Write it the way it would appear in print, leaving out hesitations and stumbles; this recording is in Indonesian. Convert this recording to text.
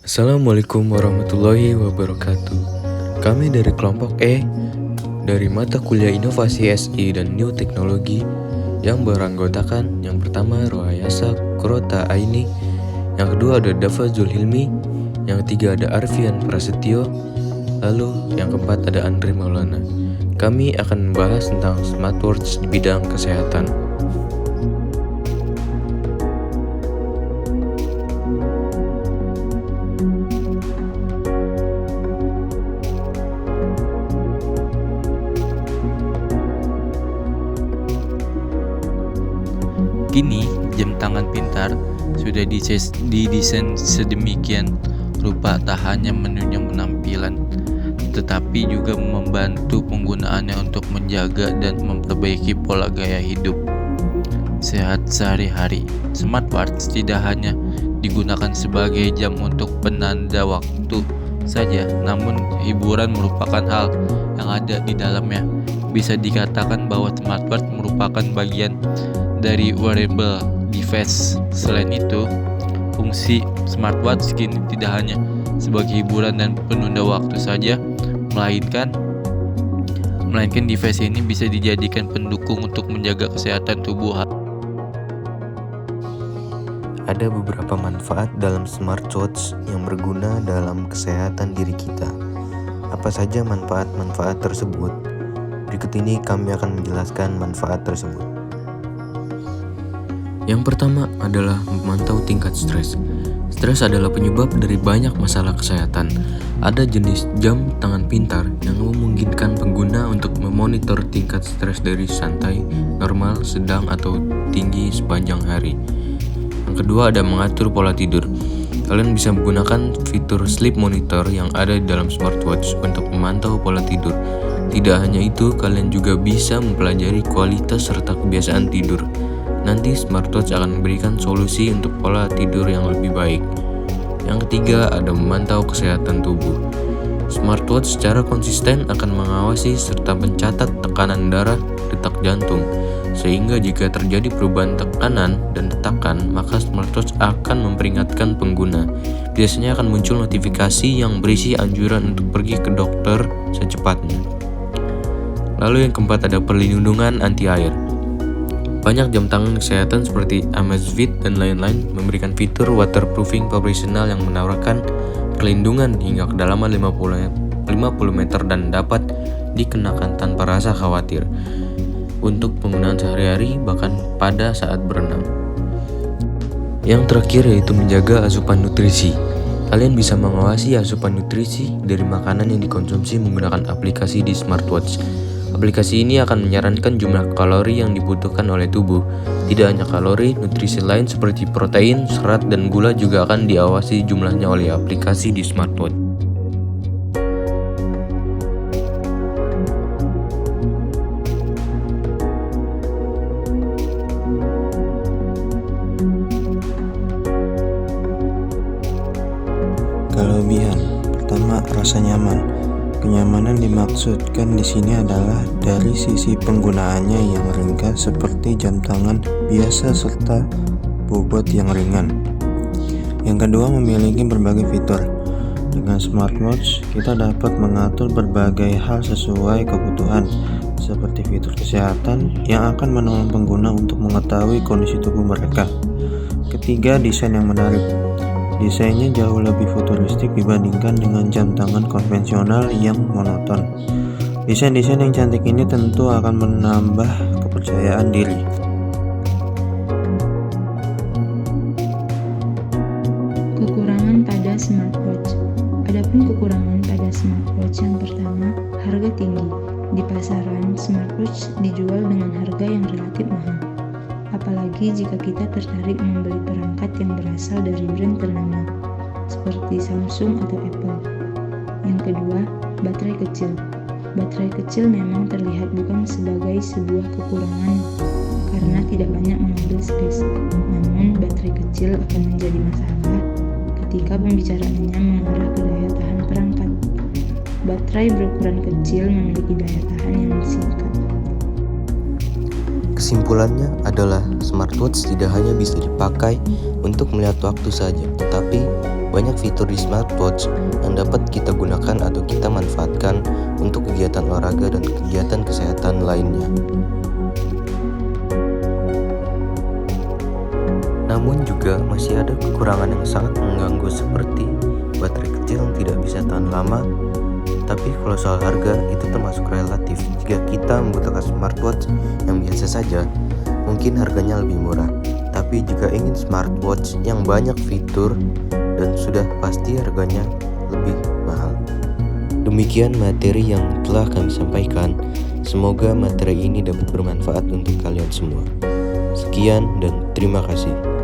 Assalamualaikum warahmatullahi wabarakatuh. Kami dari kelompok E dari mata kuliah Inovasi SI dan New Teknologi yang beranggotakan yang pertama Rohayasa Kurota Aini, yang kedua ada Dava Zulhilmi, yang ketiga ada Arfian Prasetyo, lalu yang keempat ada Andre Maulana. Kami akan membahas tentang smartwatch di bidang kesehatan. Kini, jam tangan pintar sudah didesain sedemikian rupa tak hanya menunjang penampilan, tetapi juga membantu penggunaannya untuk menjaga dan memperbaiki pola gaya hidup sehat sehari-hari. Smartwatch tidak hanya digunakan sebagai jam untuk penanda waktu saja, namun hiburan merupakan hal yang ada di dalamnya. Bisa dikatakan bahwa smartwatch merupakan bagian dari wearable device. Selain itu, fungsi smartwatch kini tidak hanya sebagai hiburan dan penunda waktu saja, melainkan device ini bisa dijadikan pendukung untuk menjaga kesehatan tubuh. Ada beberapa manfaat dalam smartwatch yang berguna dalam kesehatan diri kita. Apa saja manfaat-manfaat tersebut? Berikut ini kami akan menjelaskan manfaat tersebut. Yang pertama adalah memantau tingkat stres. Stres adalah penyebab dari banyak masalah kesehatan. Ada jenis jam tangan pintar yang memungkinkan pengguna untuk memonitor tingkat stres dari santai, normal, sedang, atau tinggi sepanjang hari. Yang kedua ada mengatur pola tidur. Kalian bisa menggunakan fitur sleep monitor yang ada di dalam smartwatch untuk memantau pola tidur. Tidak hanya itu, kalian juga bisa mempelajari kualitas serta kebiasaan tidur. Nanti smartwatch akan memberikan solusi untuk pola tidur yang lebih baik. Yang ketiga ada memantau kesehatan tubuh. Smartwatch secara konsisten akan mengawasi serta mencatat tekanan darah, detak jantung. Sehingga jika terjadi perubahan tekanan dan detakan, maka smartwatch akan memperingatkan pengguna. Biasanya akan muncul notifikasi yang berisi anjuran untuk pergi ke dokter secepatnya. Lalu yang keempat ada perlindungan anti air. Banyak jam tangan kesehatan seperti Amazfit dan lain-lain memberikan fitur waterproofing profesional yang menawarkan perlindungan hingga kedalaman 50 meter dan dapat dikenakan tanpa rasa khawatir untuk penggunaan sehari-hari, bahkan pada saat berenang. Yang terakhir yaitu menjaga asupan nutrisi. Kalian bisa mengawasi asupan nutrisi dari makanan yang dikonsumsi menggunakan aplikasi di smartwatch. Aplikasi ini akan menyarankan jumlah kalori yang dibutuhkan oleh tubuh. Tidak hanya kalori, nutrisi lain seperti protein, serat, dan gula juga akan diawasi jumlahnya oleh aplikasi di smartwatch. Kelebihan pertama, rasa nyaman. Kenyamanan dimaksudkan di sini adalah dari sisi penggunaannya yang ringkas seperti jam tangan biasa serta bobot yang ringan. Yang kedua, memiliki berbagai fitur. Dengan smartwatch, kita dapat mengatur berbagai hal sesuai kebutuhan, seperti fitur kesehatan yang akan menolong pengguna untuk mengetahui kondisi tubuh mereka. Ketiga, desain yang menarik. Desainnya jauh lebih futuristik dibandingkan dengan jam tangan konvensional yang monoton. Desain-desain yang cantik ini tentu akan menambah kepercayaan diri. Kekurangan pada smartwatch. Adapun kekurangan pada smartwatch yang pertama, harga tinggi. Di pasaran, smartwatch dijual dengan harga yang relatif mahal. Apalagi jika kita tertarik membeli perangkat yang berasal dari brand ternama, seperti Samsung atau Apple. Yang kedua, baterai kecil. Baterai kecil memang terlihat bukan sebagai sebuah kekurangan karena tidak banyak mengambil space. Namun, baterai kecil akan menjadi masalah ketika pembicaraannya mengarah ke daya tahan perangkat. Baterai berukuran kecil memiliki daya tahan yang singkat. Kesimpulannya adalah smartwatch tidak hanya bisa dipakai untuk melihat waktu saja, tetapi Banyak fitur di smartwatch yang dapat kita gunakan atau kita manfaatkan untuk kegiatan olahraga dan kegiatan kesehatan lainnya. Namun juga masih ada kekurangan yang sangat mengganggu seperti baterai kecil yang tidak bisa tahan lama. Tapi kalau soal harga itu termasuk relatif. Jika kita membutuhkan smartwatch yang biasa saja, mungkin harganya lebih murah. Tapi jika ingin smartwatch yang banyak fitur dan sudah pasti harganya lebih mahal. Demikian materi yang telah kami sampaikan. Semoga materi ini dapat bermanfaat untuk kalian semua. Sekian dan terima kasih.